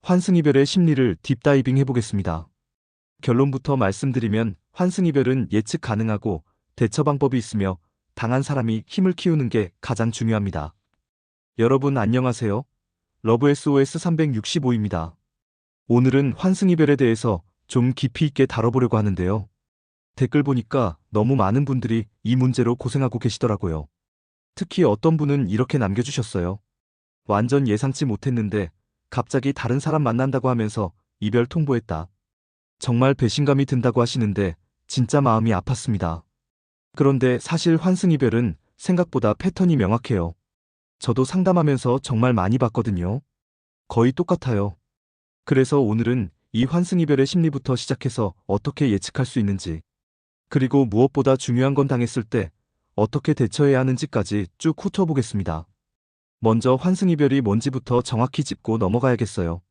환승이별의 심리를 딥다이빙 해보겠습니다. 결론부터 말씀드리면 환승이별은 예측 가능하고 대처 방법이 있으며 당한 사람이 힘을 키우는 게 가장 중요합니다. 여러분 안녕하세요. 러브 SOS 365입니다. 오늘은 환승이별에 대해서 좀 깊이 있게 다뤄보려고 하는데요. 댓글 보니까 너무 많은 분들이 이 문제로 고생하고 계시더라고요. 특히 어떤 분은 이렇게 남겨주셨어요. 완전 예상치 못했는데 갑자기 다른 사람 만난다고 하면서 이별 통보했다. 정말 배신감이 든다고 하시는데 진짜 마음이 아팠습니다. 그런데 사실 환승이별은 생각보다 패턴이 명확해요. 저도 상담하면서 정말 많이 봤거든요. 거의 똑같아요. 그래서 오늘은 이 환승이별의 심리부터 시작해서 어떻게 예측할 수 있는지, 그리고 무엇보다 중요한 건 당했을 때 어떻게 대처해야 하는지까지 쭉 훑어보겠습니다. 먼저 환승이별이 뭔지부터 정확히 짚고 넘어가야겠어요.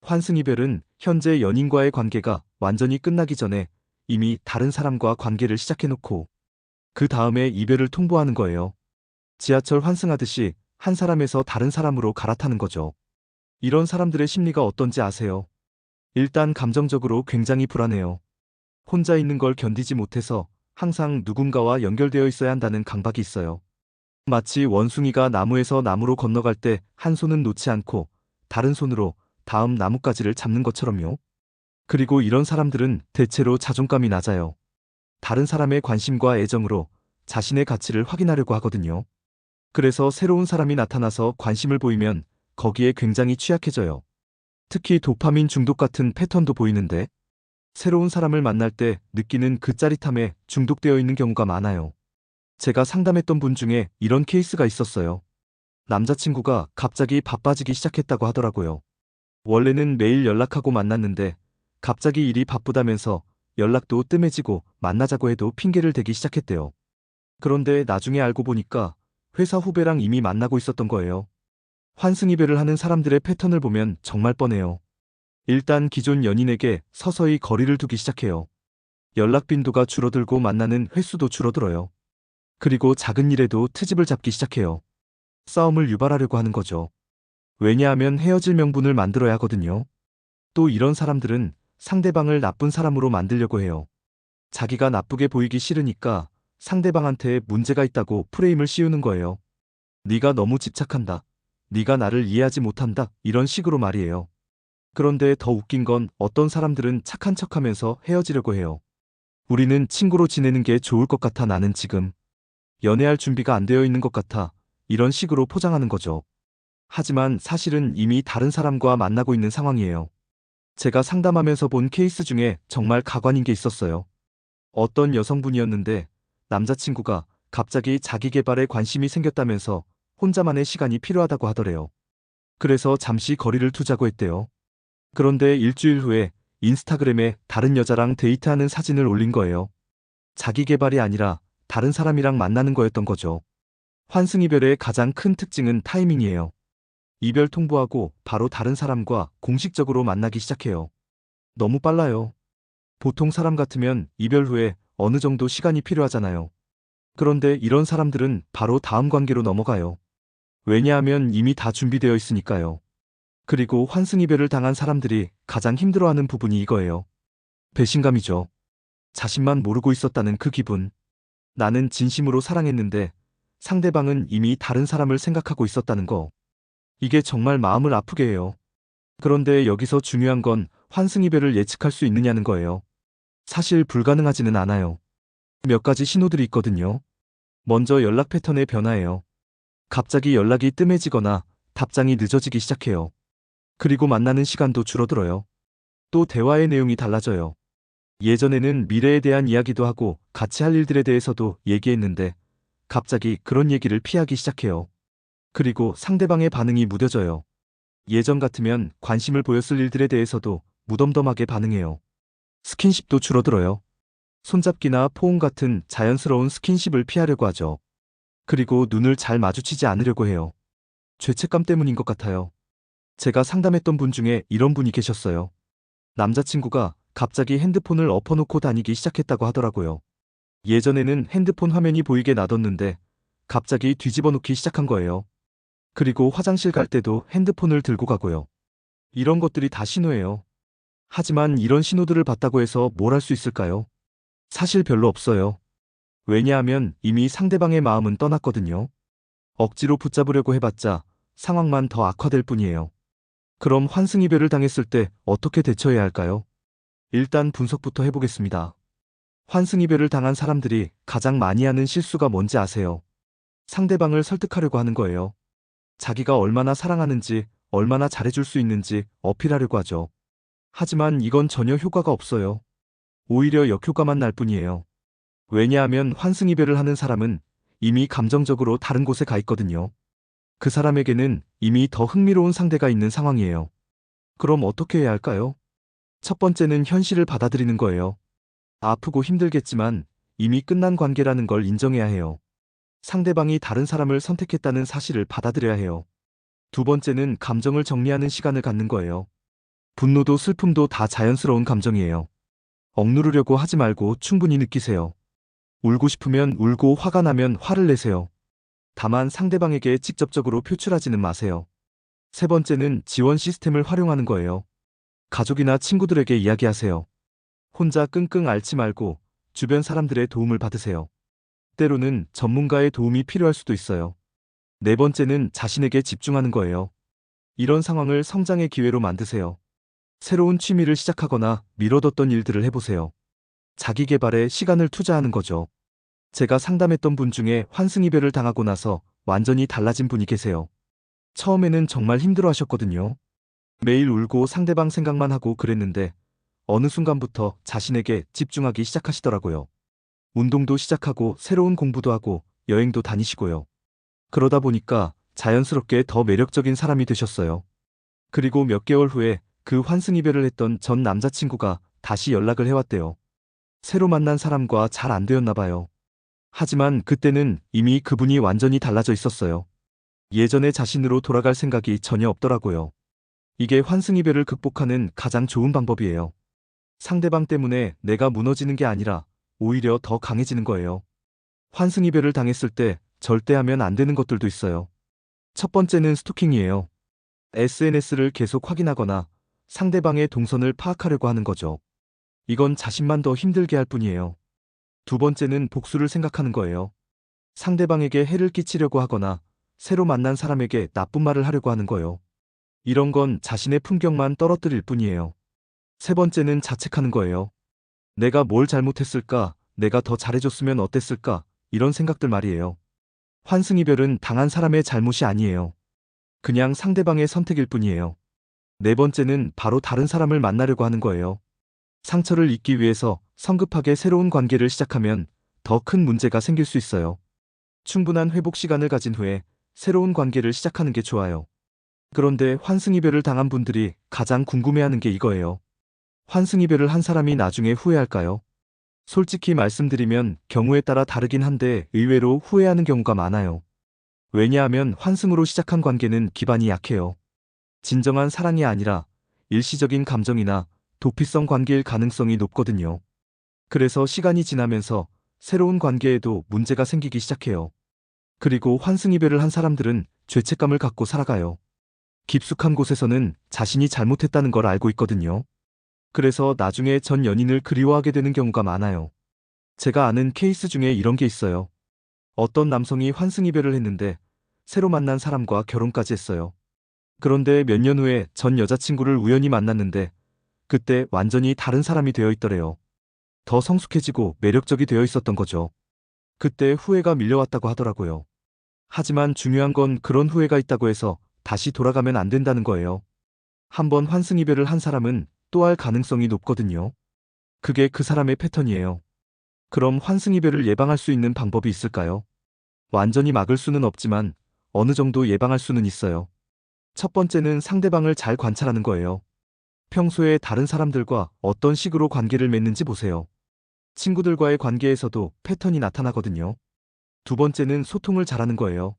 환승이별은 현재 연인과의 관계가 완전히 끝나기 전에 이미 다른 사람과 관계를 시작해놓고 그 다음에 이별을 통보하는 거예요. 지하철 환승하듯이 한 사람에서 다른 사람으로 갈아타는 거죠. 이런 사람들의 심리가 어떤지 아세요? 일단 감정적으로 굉장히 불안해요. 혼자 있는 걸 견디지 못해서 항상 누군가와 연결되어 있어야 한다는 강박이 있어요. 마치 원숭이가 나무에서 나무로 건너갈 때 한 손은 놓지 않고 다른 손으로 다음 나뭇가지를 잡는 것처럼요. 그리고 이런 사람들은 대체로 자존감이 낮아요. 다른 사람의 관심과 애정으로 자신의 가치를 확인하려고 하거든요. 그래서 새로운 사람이 나타나서 관심을 보이면 거기에 굉장히 취약해져요. 특히 도파민 중독 같은 패턴도 보이는데 새로운 사람을 만날 때 느끼는 그 짜릿함에 중독되어 있는 경우가 많아요. 제가 상담했던 분 중에 이런 케이스가 있었어요. 남자친구가 갑자기 바빠지기 시작했다고 하더라고요. 원래는 매일 연락하고 만났는데 갑자기 일이 바쁘다면서 연락도 뜸해지고 만나자고 해도 핑계를 대기 시작했대요. 그런데 나중에 알고 보니까 회사 후배랑 이미 만나고 있었던 거예요. 환승이별을 하는 사람들의 패턴을 보면 정말 뻔해요. 일단 기존 연인에게 서서히 거리를 두기 시작해요. 연락 빈도가 줄어들고 만나는 횟수도 줄어들어요. 그리고 작은 일에도 트집을 잡기 시작해요. 싸움을 유발하려고 하는 거죠. 왜냐하면 헤어질 명분을 만들어야 하거든요. 또 이런 사람들은 상대방을 나쁜 사람으로 만들려고 해요. 자기가 나쁘게 보이기 싫으니까 상대방한테 문제가 있다고 프레임을 씌우는 거예요. 네가 너무 집착한다. 네가 나를 이해하지 못한다. 이런 식으로 말이에요. 그런데 더 웃긴 건 어떤 사람들은 착한 척하면서 헤어지려고 해요. 우리는 친구로 지내는 게 좋을 것 같아. 나는 지금 연애할 준비가 안 되어 있는 것 같아. 이런 식으로 포장하는 거죠. 하지만 사실은 이미 다른 사람과 만나고 있는 상황이에요. 제가 상담하면서 본 케이스 중에 정말 가관인 게 있었어요. 어떤 여성분이었는데 남자친구가 갑자기 자기 개발에 관심이 생겼다면서 혼자만의 시간이 필요하다고 하더래요. 그래서 잠시 거리를 두자고 했대요. 그런데 일주일 후에 인스타그램에 다른 여자랑 데이트하는 사진을 올린 거예요. 자기 개발이 아니라 다른 사람이랑 만나는 거였던 거죠. 환승이별의 가장 큰 특징은 타이밍이에요. 이별 통보하고 바로 다른 사람과 공식적으로 만나기 시작해요. 너무 빨라요. 보통 사람 같으면 이별 후에 어느 정도 시간이 필요하잖아요. 그런데 이런 사람들은 바로 다음 관계로 넘어가요. 왜냐하면 이미 다 준비되어 있으니까요. 그리고 환승이별을 당한 사람들이 가장 힘들어하는 부분이 이거예요. 배신감이죠. 자신만 모르고 있었다는 그 기분. 나는 진심으로 사랑했는데 상대방은 이미 다른 사람을 생각하고 있었다는 거. 이게 정말 마음을 아프게 해요. 그런데 여기서 중요한 건 환승이별을 예측할 수 있느냐는 거예요. 사실 불가능하지는 않아요. 몇 가지 신호들이 있거든요. 먼저 연락 패턴의 변화예요. 갑자기 연락이 뜸해지거나 답장이 늦어지기 시작해요. 그리고 만나는 시간도 줄어들어요. 또 대화의 내용이 달라져요. 예전에는 미래에 대한 이야기도 하고 같이 할 일들에 대해서도 얘기했는데 갑자기 그런 얘기를 피하기 시작해요. 그리고 상대방의 반응이 무뎌져요. 예전 같으면 관심을 보였을 일들에 대해서도 무덤덤하게 반응해요. 스킨십도 줄어들어요. 손잡기나 포옹 같은 자연스러운 스킨십을 피하려고 하죠. 그리고 눈을 잘 마주치지 않으려고 해요. 죄책감 때문인 것 같아요. 제가 상담했던 분 중에 이런 분이 계셨어요. 남자친구가 갑자기 핸드폰을 엎어놓고 다니기 시작했다고 하더라고요. 예전에는 핸드폰 화면이 보이게 놔뒀는데 갑자기 뒤집어 놓기 시작한 거예요. 그리고 화장실 갈 때도 핸드폰을 들고 가고요. 이런 것들이 다 신호예요. 하지만 이런 신호들을 봤다고 해서 뭘 할 수 있을까요? 사실 별로 없어요. 왜냐하면 이미 상대방의 마음은 떠났거든요. 억지로 붙잡으려고 해봤자 상황만 더 악화될 뿐이에요. 그럼 환승이별을 당했을 때 어떻게 대처해야 할까요? 일단 분석부터 해보겠습니다. 환승이별을 당한 사람들이 가장 많이 하는 실수가 뭔지 아세요? 상대방을 설득하려고 하는 거예요. 자기가 얼마나 사랑하는지, 얼마나 잘해줄 수 있는지 어필하려고 하죠. 하지만 이건 전혀 효과가 없어요. 오히려 역효과만 날 뿐이에요. 왜냐하면 환승이별을 하는 사람은 이미 감정적으로 다른 곳에 가 있거든요. 그 사람에게는 이미 더 흥미로운 상대가 있는 상황이에요. 그럼 어떻게 해야 할까요? 첫 번째는 현실을 받아들이는 거예요. 아프고 힘들겠지만 이미 끝난 관계라는 걸 인정해야 해요. 상대방이 다른 사람을 선택했다는 사실을 받아들여야 해요. 두 번째는 감정을 정리하는 시간을 갖는 거예요. 분노도 슬픔도 다 자연스러운 감정이에요. 억누르려고 하지 말고 충분히 느끼세요. 울고 싶으면 울고 화가 나면 화를 내세요. 다만 상대방에게 직접적으로 표출하지는 마세요. 세 번째는 지원 시스템을 활용하는 거예요. 가족이나 친구들에게 이야기하세요. 혼자 끙끙 앓지 말고 주변 사람들의 도움을 받으세요. 때로는 전문가의 도움이 필요할 수도 있어요. 네 번째는 자신에게 집중하는 거예요. 이런 상황을 성장의 기회로 만드세요. 새로운 취미를 시작하거나 미뤄뒀던 일들을 해보세요. 자기 개발에 시간을 투자하는 거죠. 제가 상담했던 분 중에 환승이별을 당하고 나서 완전히 달라진 분이 계세요. 처음에는 정말 힘들어 하셨거든요. 매일 울고 상대방 생각만 하고 그랬는데 어느 순간부터 자신에게 집중하기 시작하시더라고요. 운동도 시작하고 새로운 공부도 하고 여행도 다니시고요. 그러다 보니까 자연스럽게 더 매력적인 사람이 되셨어요. 그리고 몇 개월 후에 그 환승이별을 했던 전 남자친구가 다시 연락을 해왔대요. 새로 만난 사람과 잘 안 되었나 봐요. 하지만 그때는 이미 그분이 완전히 달라져 있었어요. 예전의 자신으로 돌아갈 생각이 전혀 없더라고요. 이게 환승이별을 극복하는 가장 좋은 방법이에요. 상대방 때문에 내가 무너지는 게 아니라 오히려 더 강해지는 거예요. 환승이별을 당했을 때 절대 하면 안 되는 것들도 있어요. 첫 번째는 스토킹이에요. SNS를 계속 확인하거나 상대방의 동선을 파악하려고 하는 거죠. 이건 자신만 더 힘들게 할 뿐이에요. 두 번째는 복수를 생각하는 거예요. 상대방에게 해를 끼치려고 하거나 새로 만난 사람에게 나쁜 말을 하려고 하는 거예요. 이런 건 자신의 품격만 떨어뜨릴 뿐이에요. 세 번째는 자책하는 거예요. 내가 뭘 잘못했을까? 내가 더 잘해줬으면 어땠을까? 이런 생각들 말이에요. 환승이별은 당한 사람의 잘못이 아니에요. 그냥 상대방의 선택일 뿐이에요. 네 번째는 바로 다른 사람을 만나려고 하는 거예요. 상처를 잊기 위해서 성급하게 새로운 관계를 시작하면 더 큰 문제가 생길 수 있어요. 충분한 회복 시간을 가진 후에 새로운 관계를 시작하는 게 좋아요. 그런데 환승이별을 당한 분들이 가장 궁금해하는 게 이거예요. 환승이별을 한 사람이 나중에 후회할까요? 솔직히 말씀드리면 경우에 따라 다르긴 한데 의외로 후회하는 경우가 많아요. 왜냐하면 환승으로 시작한 관계는 기반이 약해요. 진정한 사랑이 아니라 일시적인 감정이나 도피성 관계일 가능성이 높거든요. 그래서 시간이 지나면서 새로운 관계에도 문제가 생기기 시작해요. 그리고 환승이별을 한 사람들은 죄책감을 갖고 살아가요. 깊숙한 곳에서는 자신이 잘못했다는 걸 알고 있거든요. 그래서 나중에 전 연인을 그리워하게 되는 경우가 많아요. 제가 아는 케이스 중에 이런 게 있어요. 어떤 남성이 환승이별을 했는데 새로 만난 사람과 결혼까지 했어요. 그런데 몇 년 후에 전 여자친구를 우연히 만났는데 그때 완전히 다른 사람이 되어 있더래요. 더 성숙해지고 매력적이 되어 있었던 거죠. 그때 후회가 밀려왔다고 하더라고요. 하지만 중요한 건 그런 후회가 있다고 해서 다시 돌아가면 안 된다는 거예요. 한번 환승이별을 한 사람은 또 할 가능성이 높거든요. 그게 그 사람의 패턴이에요. 그럼 환승이별을 예방할 수 있는 방법이 있을까요? 완전히 막을 수는 없지만 어느 정도 예방할 수는 있어요. 첫 번째는 상대방을 잘 관찰하는 거예요. 평소에 다른 사람들과 어떤 식으로 관계를 맺는지 보세요. 친구들과의 관계에서도 패턴이 나타나거든요. 두 번째는 소통을 잘하는 거예요.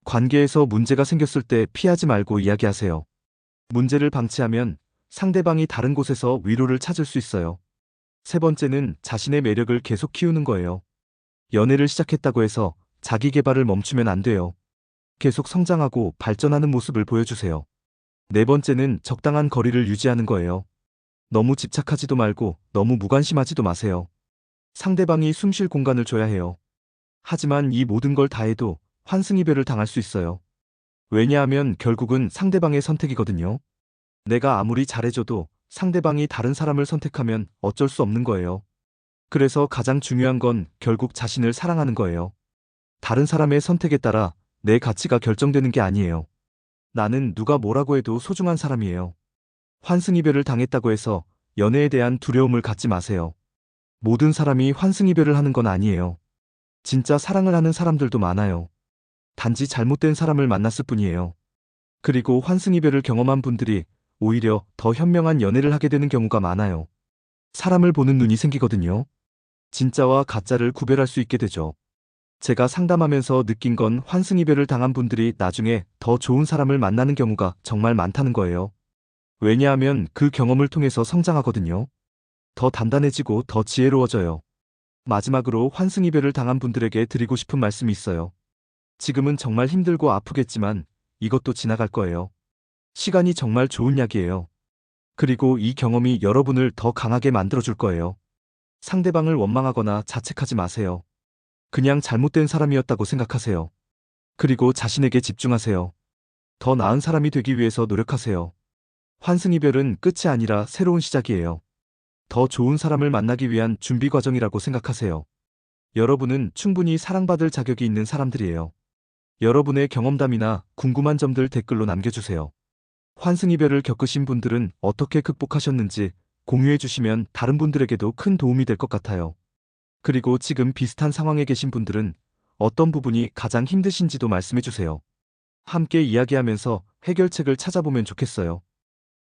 관계에서 문제가 생겼을 때 피하지 말고 이야기하세요. 문제를 방치하면 상대방이 다른 곳에서 위로를 찾을 수 있어요. 세 번째는 자신의 매력을 계속 키우는 거예요. 연애를 시작했다고 해서 자기 개발을 멈추면 안 돼요. 계속 성장하고 발전하는 모습을 보여주세요. 네 번째는 적당한 거리를 유지하는 거예요. 너무 집착하지도 말고 너무 무관심하지도 마세요. 상대방이 숨쉴 공간을 줘야 해요. 하지만 이 모든 걸 다 해도 환승이별을 당할 수 있어요. 왜냐하면 결국은 상대방의 선택이거든요. 내가 아무리 잘해줘도 상대방이 다른 사람을 선택하면 어쩔 수 없는 거예요. 그래서 가장 중요한 건 결국 자신을 사랑하는 거예요. 다른 사람의 선택에 따라 내 가치가 결정되는 게 아니에요. 나는 누가 뭐라고 해도 소중한 사람이에요. 환승이별을 당했다고 해서 연애에 대한 두려움을 갖지 마세요. 모든 사람이 환승이별을 하는 건 아니에요. 진짜 사랑을 하는 사람들도 많아요. 단지 잘못된 사람을 만났을 뿐이에요. 그리고 환승이별을 경험한 분들이 오히려 더 현명한 연애를 하게 되는 경우가 많아요. 사람을 보는 눈이 생기거든요. 진짜와 가짜를 구별할 수 있게 되죠. 제가 상담하면서 느낀 건 환승이별을 당한 분들이 나중에 더 좋은 사람을 만나는 경우가 정말 많다는 거예요. 왜냐하면 그 경험을 통해서 성장하거든요. 더 단단해지고 더 지혜로워져요. 마지막으로 환승이별을 당한 분들에게 드리고 싶은 말씀이 있어요. 지금은 정말 힘들고 아프겠지만 이것도 지나갈 거예요. 시간이 정말 좋은 약이에요. 그리고 이 경험이 여러분을 더 강하게 만들어줄 거예요. 상대방을 원망하거나 자책하지 마세요. 그냥 잘못된 사람이었다고 생각하세요. 그리고 자신에게 집중하세요. 더 나은 사람이 되기 위해서 노력하세요. 환승이별은 끝이 아니라 새로운 시작이에요. 더 좋은 사람을 만나기 위한 준비 과정이라고 생각하세요. 여러분은 충분히 사랑받을 자격이 있는 사람들이에요. 여러분의 경험담이나 궁금한 점들 댓글로 남겨주세요. 환승이별을 겪으신 분들은 어떻게 극복하셨는지 공유해 주시면 다른 분들에게도 큰 도움이 될 것 같아요. 그리고 지금 비슷한 상황에 계신 분들은 어떤 부분이 가장 힘드신지도 말씀해 주세요. 함께 이야기하면서 해결책을 찾아보면 좋겠어요.